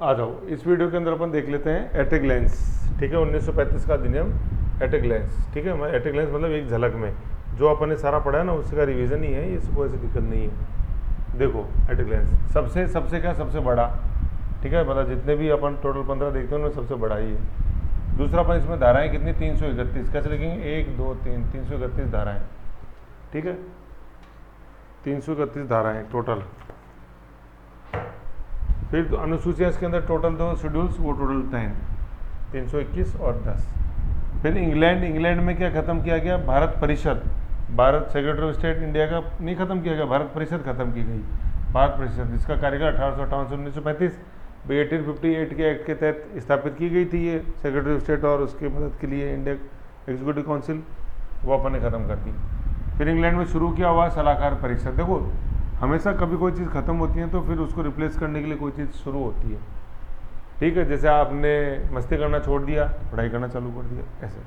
आ जाओ, इस वीडियो के अंदर अपन देख लेते हैं एट ए ग्लैंस, ठीक है, 1935 का अधिनियम एट ए ग्लैंस, ठीक है। एट ए ग्लैंस मतलब एक झलक में, जो अपन ने सारा पढ़ा है ना उसका रिवीजन ही है, ये कोई ऐसी दिक्कत नहीं है। देखो एट ए ग्लैंस, सबसे क्या, सबसे बड़ा, ठीक है, मतलब जितने भी अपन टोटल 15 देखते हैं उनमें सबसे बड़ा ही है। दूसरा अपन इसमें धाराएं कितनी, 331, कैसे लिखेंगे, 1 2 3, 331 धाराएं, ठीक है, 331 धाराएं टोटल। फिर अनुसूचियाँ इसके अंदर टोटल 2 शेड्यूल्स, वो टोटल 10, 321 और 10। फिर इंग्लैंड में क्या खत्म किया गया, भारत परिषद, Bharat secretary of state India का नहीं खत्म किया गया, भारत परिषद खत्म की गई। भारत परिषद जिसका कार्यकाल 1858 से 1935 1858 के एक्ट के तहत स्थापित की गई थी ये सेक्रेटरी ऑफ स्टेट, और उसकी मदद के लिए इंडिया एग्जीक्यूटिव काउंसिल, वो अपन ने खत्म कर दी। फिर इंग्लैंड में शुरू किया हुआ सलाहकार परिषद। देखो हमेशा कभी कोई चीज़ खत्म होती है तो फिर उसको रिप्लेस करने के लिए कोई चीज़ शुरू होती है, ठीक है। जैसे आपने मस्ती करना छोड़ दिया, पढ़ाई करना चालू कर दिया, ऐसे।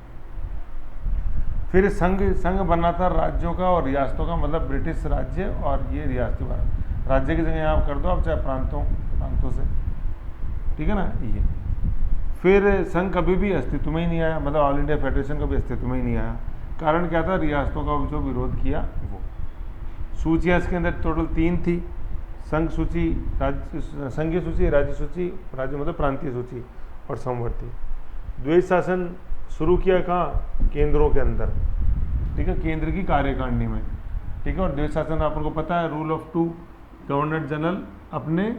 फिर संघ बना था राज्यों का और रियासतों का, मतलब ब्रिटिश राज्य और ये रियासती भारत। राज्य की जगह यहाँ कर दो आप, चाहे प्रांतों से, ठीक है ना ये। फिर संघ कभी भी अस्तित्व में ही नहीं आया, मतलब ऑल इंडिया फेडरेशन कभी अस्तित्व में ही नहीं आया। कारण क्या था, रियासतों का जो विरोध किया वो। सूचियाँ इसके अंदर टोटल 3 थी, संघ सूची, संघीय सूची, राज्य सूची, राज्य मतलब प्रांतीय सूची, और समवर्ती। द्वैध शासन शुरू किया कहाँ, केंद्रों के अंदर, ठीक है, केंद्र की कार्यकारिणी में, ठीक है। और द्वैध शासन आपको पता है, रूल ऑफ 2, गवर्नर जनरल अपने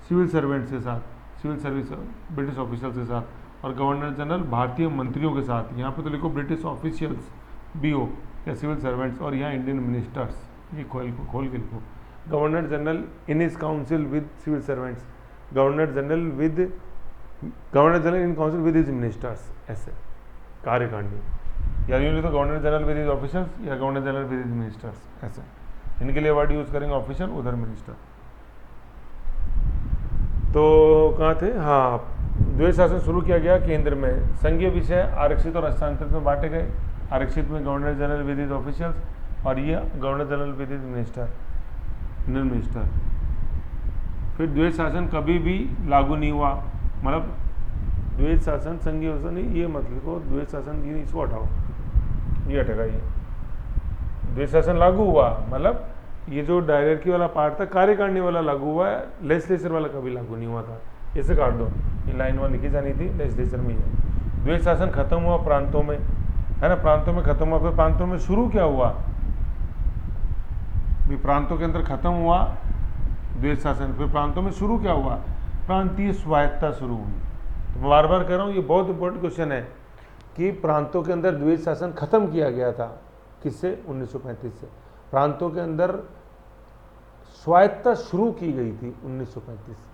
सिविल सर्वेंट्स के साथ, सिविल सर्विस ब्रिटिश ऑफिसर्स के साथ, और गवर्नर जनरल भारतीय मंत्रियों के साथ। यहाँ पे तो लिखो ब्रिटिश ऑफिशियल्स BO या सिविल सर्वेंट्स, और यहाँ इंडियन मिनिस्टर्स, ये खोल के लिखो। Governor general in is council with civil servants, governor general in council with his ministers, ऐसे कार्यकारिणी। या यूँ लिखो governor general with his officers या governor general with his ministers, ऐसे। इनके लिए वर्ड यूज करेंगे ऑफिसर, उधर मिनिस्टर। तो कहाँ थे, हाँ, द्वैध शासन शुरू किया गया केंद्र में। संघीय विषय आरक्षित और हस्तांतरित में बांटे गए। आरक्षित में governor general with his officials, और ये governor general with his minister, Indian minister. फिर द्वैध शासन कभी भी लागू नहीं हुआ, मतलब द्वैध शासन, संघीय शासन नहीं, ये मत लिखो द्वैध शासन, ये इसको हटाओ, ये हटेगा। ये द्वैध शासन लागू हुआ मतलब ये जो डायरेक्टरी वाला पार्ट था, कार्यकारिणी वाला लागू हुआ है, लेजिस्लेचर वाला कभी लागू नहीं हुआ था। इसे काट दो, ये लाइन 1 लिखी जानी थी, लेजिस्लेचर में ही। द्वैध शासन खत्म हुआ प्रांतों में, है ना, प्रांतों में खत्म हुआ। फिर प्रांतों में शुरू क्या हुआ, भी प्रांतों के अंदर खत्म हुआ द्वैध शासन, फिर प्रांतों में शुरू क्या हुआ, प्रांतीय स्वायत्तता शुरू हुई। तो बार बार कह रहा हूँ, ये बहुत इंपॉर्टेंट क्वेश्चन है कि प्रांतों के अंदर द्वैध शासन खत्म किया गया था, किससे, 1935 से। प्रांतों के अंदर स्वायत्तता शुरू की गई थी 1935 से।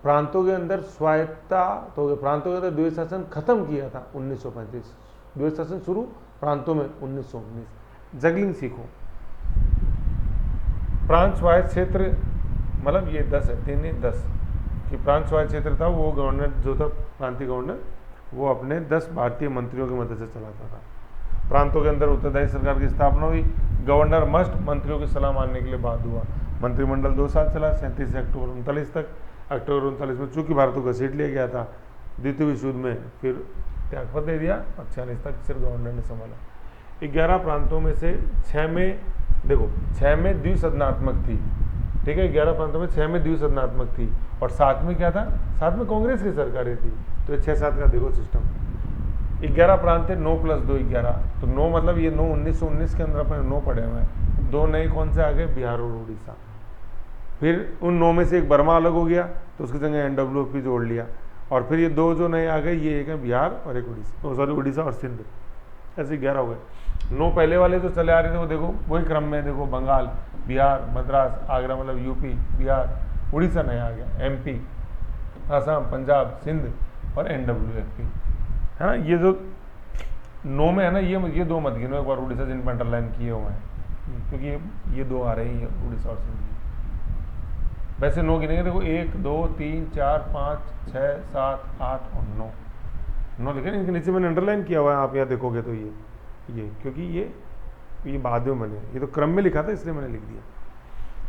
प्रांतों के अंदर स्वायत्तता तो, प्रांतों के अंदर द्वैध शासन खत्म किया था 1935, द्वैध शासन शुरू प्रांतों में 1919। जगलिंग सीखो। प्रांत स्वायत्त क्षेत्र, मतलब ये 10 है, 3 नहीं 10, कि प्रांत स्वायत्त क्षेत्र था, वो गवर्नर जो था, प्रांतीय गवर्नर, वो अपने 10 भारतीय मंत्रियों की मदद से चलाता था। प्रांतों के अंदर उत्तरदायी सरकार की स्थापना हुई। गवर्नर मस्ट मंत्रियों की सलाह मानने के लिए बाध्य हुआ। मंत्रिमंडल 2 साल चला, 37 से अक्टूबर 39 तक। अक्टूबर 39 में चूंकि भारत को घसीट लिया गया था द्वितीय विश्व युद्ध में, फिर त्यागपत्र दे दिया, और 46 तक सिर्फ गवर्नर ने संभाला। 11 प्रांतों में से 6 में, देखो 6 में द्विसदनात्मक थी, ठीक है, 11 प्रांतों में 6 में द्विसदनात्मक थी, और 7 में क्या था, 7 में कांग्रेस की सरकारें थी। तो ये 6-7 का देखो सिस्टम। 11 प्रांत थे, 9 + 2 11, तो 9 मतलब ये 9 1919 के अंदर अपने 9 पड़े हुए हैं। 2 नए कौन से आ गए, बिहार और उड़ीसा। फिर उन 9 में से एक बर्मा अलग हो गया, तो उसकी जगह NWP जोड़ लिया, और फिर ये 2 जो नए आ गए, ये एक है बिहार और एक उड़ीसा, सॉरी उड़ीसा और सिंध, ऐसे 11 हो गए। 9 पहले वाले जो चले आ रहे थे वो देखो वही क्रम में, देखो बंगाल, बिहार, मद्रास, आगरा मतलब UP, बिहार, उड़ीसा नया आ गया, MP, असम, पंजाब, सिंध और NWFP, है ना। ये जो 9 में है ना, ये 2 मत गिनो, एक बार उड़ीसा जिन पर अंडरलाइन किए हुए हैं, क्योंकि ये 2 आ रहे हैं उड़ीसा और सिंध। वैसे 9 गिनेंगे, देखो 1 2 3 4 5 6 7 8 और 9 लिखे, इनके नीचे मैंने अंडरलाइन किया हुआ है, आप यहाँ देखोगे तो ये क्योंकि ये बाद में बने, ये तो क्रम में लिखा था इसलिए मैंने लिख दिया।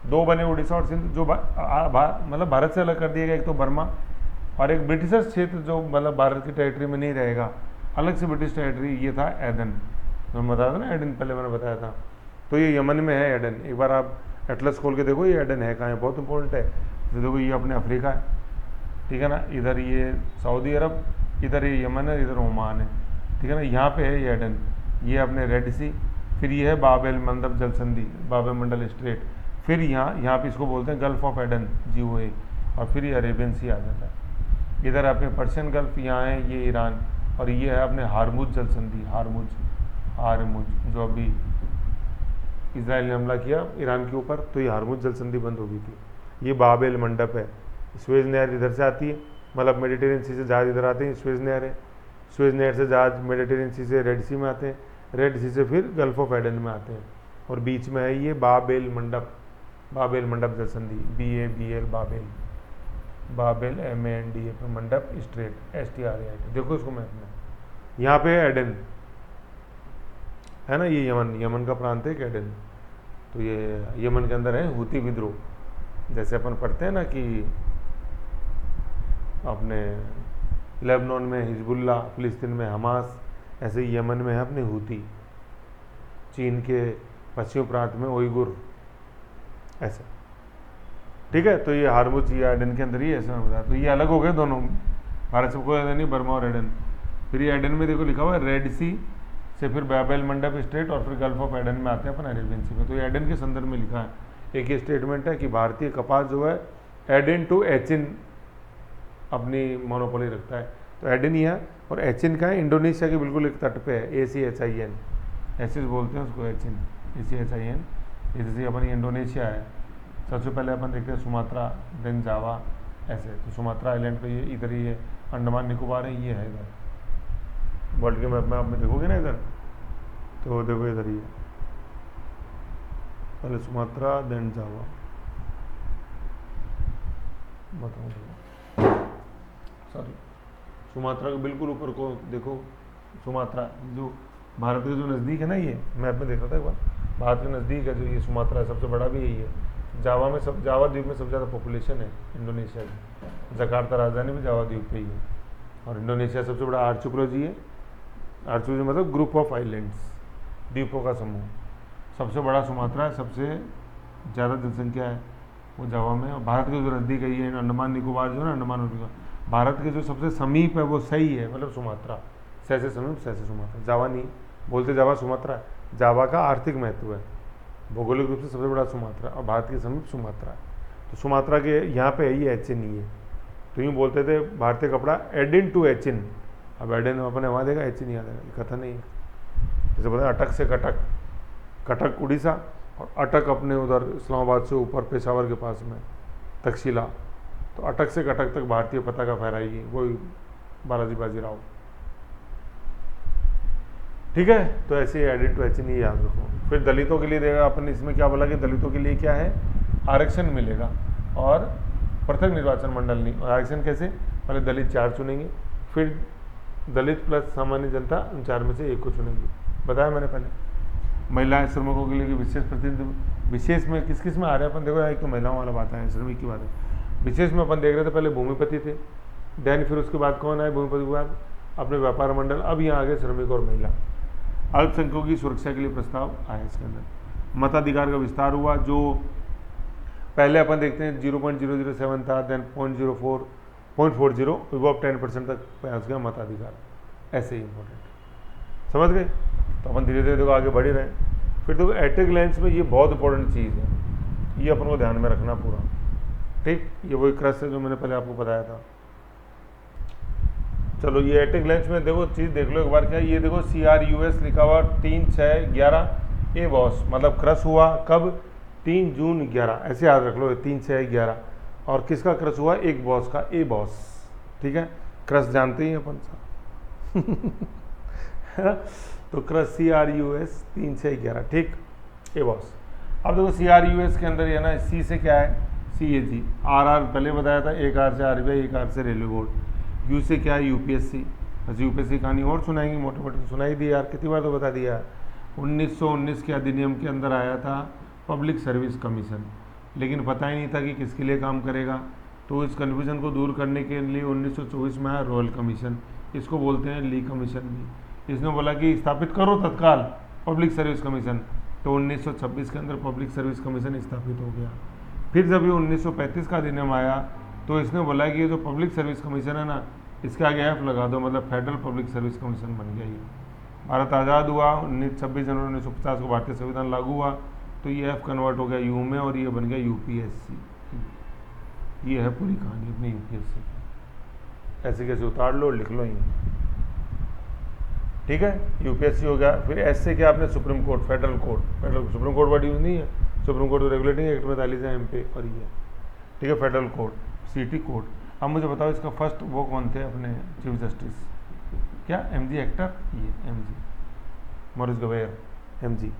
दो बने उड़ीसा और सिंध, जो मतलब भारत से अलग कर दिया गया, एक तो बर्मा और एक ब्रिटिशर्स क्षेत्र जो मतलब भारत की टेरिटरी में नहीं रहेगा, अलग से ब्रिटिश टेरिटरी, ये था एडन। तो मैं बताया था ना एडन, पहले मैंने बताया था। तो ये यमन में है एडन, एक बार आप एटलस खोल के देखो ये एडन है कहाँ है, बहुत इंपॉर्टेंट है। तो देखो ये अपने अफ्रीका है, ठीक है ना, इधर ये सऊदी अरब, इधर ये यमन है, इधर ओमान है, ठीक है ना, यहाँ पे है ये एडन, ये अपने रेड सी, फिर ये है बाब एल मंडब जल संधि, बाब एल मंडल स्ट्रेट, फिर यहाँ पे इसको बोलते हैं गल्फ ऑफ एडन GOA, और फिर ये अरेबियन सी आ जाता है। इधर अपने पर्शियन गल्फ, यहाँ है ये ईरान, और ये है अपने हारमुज जल संधि, हारमुज जो अभी इसराइल ने हमला किया ईरान के ऊपर, तो ये हारमुज जल संधि बंद हो गई थी। ये बाब एल मंडप है, स्वेज नहर इधर से आती है, मतलब मेडिटेरियन सी से जहाज इधर आते हैं, स्वेज नहर है, स्वेज नहर से जहाज मेडिटेरियन सी से रेड सी में आते हैं, रेड सी से फिर गल्फ ऑफ एडन में आते हैं, और बीच में है ये बाब एल मंडप जल संधि, BABL बाबेल MANDA मंडप स्ट्रेट STRAIT। देखो इसको मैप में, यहाँ पे एडन है ना, ये यमन का प्रांत है एडन। तो ये यमन के अंदर है हूती विद्रोह, जैसे अपन पढ़ते हैं ना कि अपने लेबनान में हिजबुल्ला, फिलिस्तीन में हमास, ऐसे ही यमन में है अपने हूती, चीन के पश्चिमी प्रांत में उइगुर, ऐसे, ठीक है। तो ये हारमुज ये एडन के अंदर ही ऐसे मैं बताया। तो ये अलग हो गए दोनों, भारत से कोई नहीं, बर्मा और एडन। फिर ये एडन में देखो लिखा हुआ है रेड सी से फिर बाब एल मंडप स्ट्रेट, और फिर गल्फ ऑफ एडन में आते हैं अपन अरेबियन सी में। तो ये एडन के संदर्भ में लिखा है, एक ये स्टेटमेंट है कि भारतीय कपास जो है एडेन टू एचिन अपनी मोनोपोली रखता है। तो एडेन ही है, और एचिन का है इंडोनेशिया के बिल्कुल एक तट पे है, ACHIN ऐसे बोलते हैं उसको, एचिन ACHIN। जैसे अपन इंडोनेशिया है, सबसे पहले अपन देखते हैं सुमात्रा, देन जावा, ऐसे। तो सुमात्रा आइलैंड पे ये इधर ही है, अंडमान निकोबार है, ये है इधर वर्ल्ड के मैप में आप में देखोगे ना इधर, तो देखो इधर ही है, पहले सुमात्रा देन जावा, बताओ सॉरी, सुमात्रा के बिल्कुल ऊपर को देखो, सुमात्रा जो भारत के जो नज़दीक है ना, ये मैप में देख रहा था एक बार, भारत के नज़दीक है जो ये सुमात्रा है, सबसे बड़ा भी यही है। जावा में जावा द्वीप में सबसे ज़्यादा पॉपुलेशन है इंडोनेशिया की, जकार्ता राजधानी भी जावा द्वीप पे ही है, और इंडोनेशिया सबसे बड़ा आर्चियोलॉजी है। आर्चियोलॉजी मतलब ग्रुप ऑफ आइलैंड्स, द्वीपों का समूह। सबसे बड़ा सुमात्रा है, सबसे ज़्यादा जनसंख्या है वो जावा में, और भारत के जो नज़दीक है ये अंडमान निकोबार जो है ना, अंडमान और निकोबार, भारत के जो सबसे समीप है वो सही है, मतलब सुमात्रा, सैसे समीप सैसे सुमात्रा, जावा नहीं बोलते, जावा सुमात्रा, जावा का आर्थिक महत्व है, भौगोलिक रूप से सबसे बड़ा सुमात्रा, और भारत के समीप सुमात्रा है। तो सुमात्रा के यहाँ पे है ये एचिन ही है। तो यूँ बोलते थे भारतीय कपड़ा एडिन टू एचिन, अब एडिन अपने वहाँ देगा, एचिन यहाँ देगा, ये कथन नहीं है। जैसे बोलते हैं अटक से कटक, कटक उड़ीसा, और अटक अपने उधर इस्लामाबाद से ऊपर पेशावर के पास में तक्षशिला, तो अटक से कटक तक भारतीय पताका फहराएगी वही बालाजी बाजीराव, ठीक है। तो ऐसे एडिन टू एचिन ही याद रखो। फिर दलितों के लिए देगा अपन, इसमें क्या बोला कि दलितों के लिए क्या है, आरक्षण मिलेगा, और पृथक निर्वाचन मंडल नहीं। और आरक्षण कैसे, पहले दलित 4 चुनेंगे, फिर दलित प्लस सामान्य जनता उन 4 में से 1 को चुनेंगे, बताया मैंने पहले। महिला श्रमिकों के लिए विशेष प्रतिनिधि, विशेष में किस किस में आ रहे हैं अपन देखो, एक तो महिलाओं वाला बात है, श्रमिक की बात है। विशेष में अपन देख रहे थे पहले भूमिपति थे, देन फिर उसके बाद कौन आए भूमिपति के बाद, अपने व्यापार मंडल, अब यहाँ आगे श्रमिक और महिला। अल्पसंख्यकों की सुरक्षा के लिए प्रस्ताव आया इसके अंदर। मताधिकार का विस्तार हुआ, जो पहले अपन देखते हैं 0.007 था, देन 0.40 अब 10% तक पहुँच गया मताधिकार, ऐसे ही इंपॉर्टेंट, समझ गए। तो अपन धीरे धीरे देखो आगे बढ़ ही रहे हैं। फिर देखो एट ए ग्लैंस में ये बहुत इंपॉर्टेंट चीज़ है, ये अपन को ध्यान में रखना पूरा, ठीक। ये वही क्रस है जो मैंने पहले आपको बताया था। चलो ये एट ए ग्लैंस में देखो चीज़ देख लो एक बार, क्या ये देखो CRUS लिखा हुआ 3, 6, 11 ए बॉस, मतलब क्रस हुआ कब, 3 जून 11, ऐसे याद रख लो 3, 6, 11। और किसका क्रस हुआ, एक बॉस का, ए बॉस, ठीक है। क्रस जानते ही अपन सा तो क्रस CRUS 3, 6, 11, ठीक, ए बॉस। अब देखो CRUS के अंदर है ना, सी से क्या है, CAG, RR पहले बताया था, एक आर से RBI, एक आर से रेलवे बोर्ड, यू से क्या है UPSC, बस UPSC कहानी और सुनाएंगे, मोटे मोटे सुनाई दी यार, कितनी बार तो बता दिया। 1919 के अधिनियम के अंदर आया था पब्लिक सर्विस कमीशन, लेकिन पता ही नहीं था कि किसके लिए काम करेगा। तो इस कन्फ्यूजन को दूर करने के लिए 1924 में आया रॉयल कमीशन, इसको बोलते हैं ली कमीशन भी। इसने बोला कि स्थापित करो तत्काल पब्लिक सर्विस कमीशन, तो 1926 के अंदर पब्लिक सर्विस कमीशन स्थापित हो गया। फिर जब ये 1935 का अधिनियम आया तो इसने बोला कि ये जो पब्लिक सर्विस कमीशन है ना, इसके आगे एफ लगा दो, मतलब फेडरल पब्लिक सर्विस कमीशन बन गया ये। भारत आज़ाद हुआ 26 जनवरी 1950 को भारतीय संविधान लागू हुआ, तो ये एफ कन्वर्ट हो गया यू में और ये बन गया यूपीएससी। ये है पूरी कहानी अपनी यूपीएससी की। ऐसे कैसे उतार लो, लिख लो ये, ठीक है। यूपीएससी हो गया। फिर एस से क्या आपने supreme court, federal court, federal supreme court word use नहीं है, सुप्रीम कोर्ट तो रेगुलेटिंग एक्ट में 45 है एमपी और ये, ठीक है। Federal court, city court. अब मुझे बताओ इसका फर्स्ट वो कौन थे अपने चीफ जस्टिस, क्या एमजी एक्टर, ये एमजी मॉरिस गवेयर, एमजी।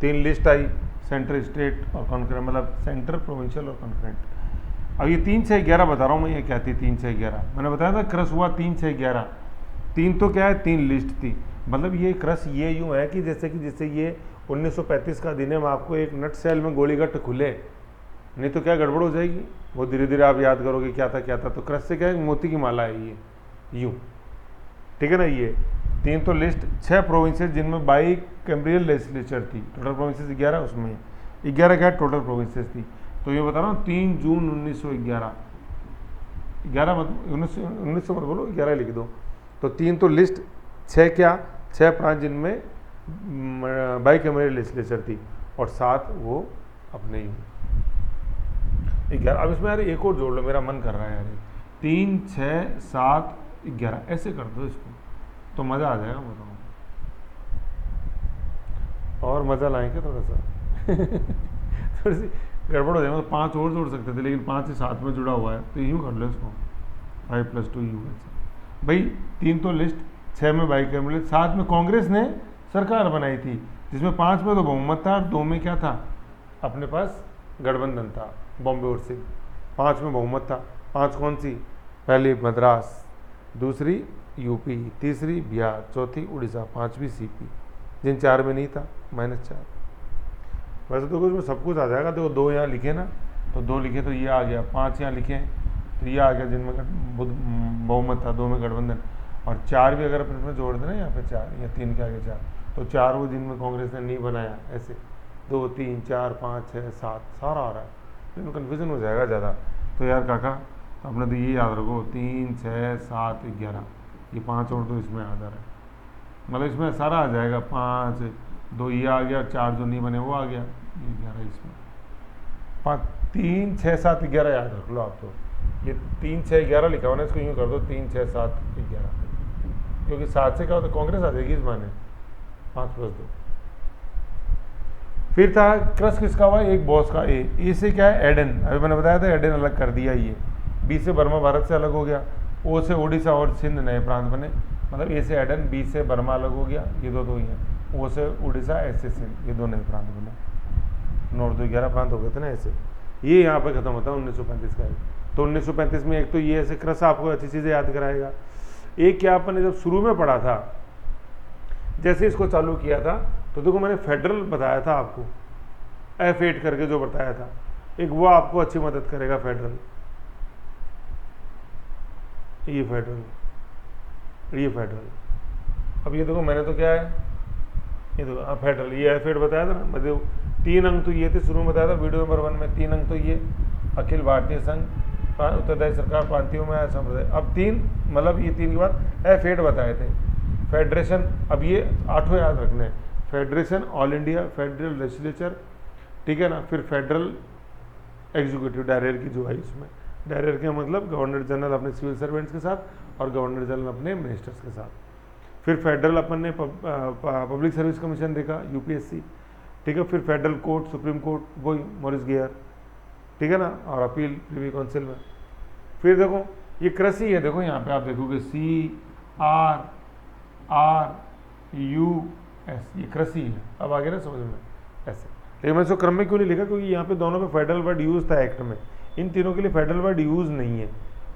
3 लिस्ट आई, सेंटर, स्टेट और कॉन्करेंट, मतलब सेंटर, प्रोविंशियल और कॉन्करेंट। अब ये 3 6 11 बता रहा हूँ मैं, ये क्या थी 3 6 11, मैंने बताया था क्रस हुआ 3 6 11। 3 तो क्या है, 3 लिस्ट थी, मतलब ये क्रस ये यूँ है कि जैसे ये 1935 का अधिनियम आपको एक नट सेल में गोलीगट्ट खुले, नहीं तो क्या गड़बड़ हो जाएगी, वो धीरे धीरे आप याद करोगे क्या था। तो क्रस से क्या है, मोती की माला है ये यूँ, ठीक है ना। ये 3 तो लिस्ट, 6 प्रोविंसेस जिनमें बाई कैम्ब्रियल लेजिस्लेचर थी, टोटल प्रोविंसेस 11, उसमें 11 क्या टोटल प्रोविंसेस थी। तो ये बता रहा हूँ 3 जून 1911, 11 मत 1900 मत बोलो, 11 लिख दो। तो 3 तो लिस्ट, 6 क्या, 6 प्रांत जिनमें बाई कैम्ब्रियल लेजिस्लेचर थी और 7 वो अपने 11। अब इसमें यार एक और जोड़ लो, मेरा मन कर रहा है यार, 3 6 7 11 ऐसे कर दो इसको, तो मज़ा आ जाएगा। बताओ और मज़ा लाएंगे थोड़ा सा थोड़ी सी गड़बड़ हो जाएगा। 5 और जोड़ सकते थे, लेकिन 5 से 7 में जुड़ा हुआ है, तो यूँ कर लो इसको, 5 + 2 यू ऐसे। भाई 3 तो लिस्ट, 6 में बाई कैम्ब्रियल, 7 में कांग्रेस ने सरकार बनाई थी, जिसमें 5 में तो बहुमत था और 2 में क्या था, अपने पास गठबंधन था, बॉम्बे और सिंह। 5 में बहुमत था। 5 कौन सी, पहली मद्रास, दूसरी यूपी, तीसरी बिहार, चौथी उड़ीसा, 5वीं सीपी, जिन 4 में नहीं था -4। वैसे तो कुछ में सब कुछ आ जाएगा। देखो 2 यहाँ लिखे ना, तो 2 लिखे तो ये आ गया, 5 यहाँ लिखे तो ये आ गया जिनमें बहुमत था, 2 में गठबंधन, और 4 भी अगर अपने जोड़ देना यहाँ पे 4 या 3 के आगे 4, तो 4 वो जिनमें कांग्रेस ने नहीं बनाया, ऐसे 2 3 4 5 6 7 सारा आ रहा है, तो कन्फ्यूजन हो जाएगा ज़्यादा। तो यार काका आपने तो ये याद रखो, 3 6 7 11, ये 5 और 2 इसमें आ जा रहा है, मतलब इसमें सारा आ जाएगा। 5 2 ये आ गया, 4 जो नहीं बने वो आ गया, ये 11 इसमें। 5 3 6 7 11 याद रख लो आप। तो ये 3 6 11 लिखा हुआ ना, इसको यूँ कर दो 3 6 7 11, क्योंकि 7 से क्या होता है, कांग्रेस आ जाएगी इस माने, 5 + 2। फिर था क्रस किसका हुआ, एक बॉस का, ए से क्या है, एडन, अभी मैंने बताया था एडन अलग कर दिया ये। बी से बर्मा भारत से अलग हो गया, ओ से उड़ीसा और सिंध नए प्रांत बने, मतलब ए से एडन, बी से बर्मा अलग हो गया, ये दो ही हैं, ओ से उड़ीसा, एस से सिंध, ये 2 नए प्रांत बने। नॉर्थ तो 11 प्रांत हो गए थे ना ऐसे। ये यहाँ पे खत्म होता है 1935 का। तो 1935 में एक तो ये ऐसे क्रस आपको अच्छी चीज़ें याद कराएगा। एक क्या आपने जब शुरू में पढ़ा था, जैसे इसको चालू किया था, तो देखो मैंने फेडरल बताया था आपको, F8 करके जो बताया था, एक वो आपको अच्छी मदद करेगा फेडरल, ये फेडरल, ये फेडरल। अब ये देखो मैंने तो क्या है, ये देखो फेडरल, ये F8 बताया था ना, मतलब 3 अंक तो ये थे शुरू में बताया था वीडियो नंबर 1 में, 3 अंक तो ये अखिल भारतीय संघ, उत्तरदायी सरकार, प्रांतियों में आया संप्रदाय। अब 3 मतलब ये 3 के बाद F8 बताए थे, फेडरेशन। अब ये 8 याद रखने हैं, federation, all India, federal legislature, ठीक है ना। फिर फेडरल एग्जीक्यूटिव, डायरेक्टर की जो है इसमें, डायरेक्टर के मतलब गवर्नर जनरल अपने सिविल सर्वेंट्स के साथ और गवर्नर जनरल अपने मिनिस्टर्स के साथ। फिर फेडरल अपन ने पब्लिक सर्विस कमीशन देखा, यूपीएससी, ठीक है। फिर फेडरल कोर्ट, सुप्रीम कोर्ट, वही मॉरिस गेयर, ठीक है ना, और अपील प्रिवी काउंसिल में। फिर देखो ये क्रस ही है, देखो यहाँ पे आप देखोगे CRRUS, ये क्रस ही है। अब आगे ना समझ में ऐसे, लेकिन मैं इसको क्रम में क्यों नहीं लिखा, क्योंकि यहाँ पे दोनों पे फेडरल वर्ड यूज था एक्ट में, इन तीनों के लिए फेडरल वर्ड यूज नहीं है,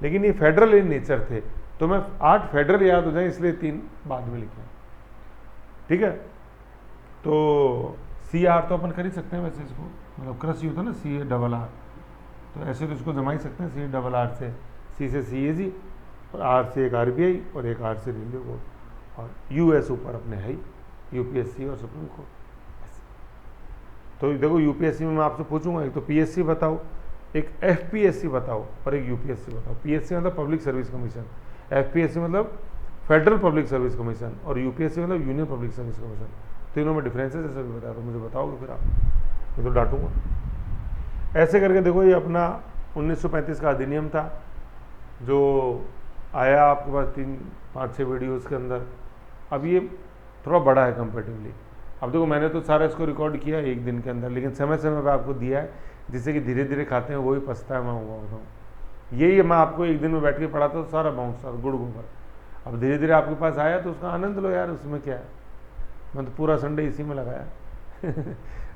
लेकिन ये फेडरल इन नेचर थे, तो मैं 8 फेडरल याद हो जाए इसलिए 3 बाद में लिखे, ठीक है। तो CR तो अपन कर ही सकते हैं वैसे इसको, मतलब कृषि होता है ना, CARR, तो ऐसे तो इसको जमा ही सकते हैं CARR से, C से CAG और R से एक RBI और एक R से रेलवे बोर्ड, और US ऊपर अपने है ही, UPSC और सुप्रीम कोर्ट। तो देखो यूपीएससी में मैं आपसे पूछूंगा, एक तो PSC बताओ, एक FPSC बताओ और एक UPSC बताओ। PSC मतलब पब्लिक सर्विस कमीशन, FPSC मतलब फेडरल पब्लिक सर्विस कमीशन, और UPSC मतलब यूनियन पब्लिक सर्विस कमीशन। तीनों में डिफरेंसेस है, सभी बता रहा हूँ, मुझे बताओगे फिर आप, मैं तो डांटूंगा। ऐसे करके देखो, ये अपना 1935 का अधिनियम था जो आया आपके पास 3-5-6 वीडियोज़ के अंदर। अब ये थोड़ा बड़ा है कंपेरेटिवली। अब देखो मैंने तो सारा इसको रिकॉर्ड किया एक दिन के अंदर, लेकिन समय समय पर आपको दिया है, जिससे कि धीरे धीरे खाते हैं वही पछता है, मैं हुआ होता हूँ। यही मैं आपको एक दिन में बैठ के पढ़ाता तो सारा बाउंस था गुड़ गोबर। अब धीरे धीरे आपके पास आया तो उसका आनंद लो यार, उसमें क्या है। मैं तो पूरा संडे इसी में लगाया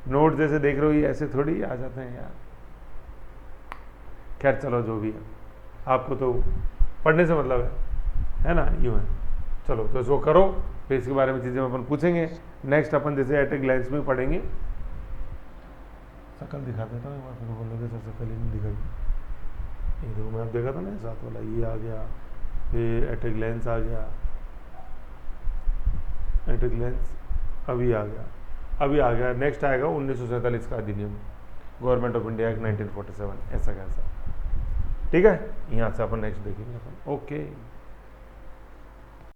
नोट जैसे देख रहे हो, ये ऐसे थोड़ी आ जाते हैं यार। खैर चलो, जो भी है, आपको तो पढ़ने से मतलब है ना, यूँ है। चलो तो इसको करो, फिर इसके बारे में चीज़ें अपन पूछेंगे नेक्स्ट। अपन जैसे एट ए ग्लैंस में पढ़ेंगे। शकल दिखा देता हूँ एक बार, फिर बोलोगे सर शकल ही नहीं दिखाई। ये देखो, मैं अब देखा था ना साथ वाला, ये आ गया, फिर एट ए ग्लैंस आ गया, एट ए ग्लैंस अभी आ गया, अभी आ गया। नेक्स्ट आएगा 1947 का अधिनियम, गवर्नमेंट ऑफ इंडिया एक्ट 1947, ऐसा कैसा। ठीक है, यहाँ से अपन नेक्स्ट देखेंगे अपन। ओके।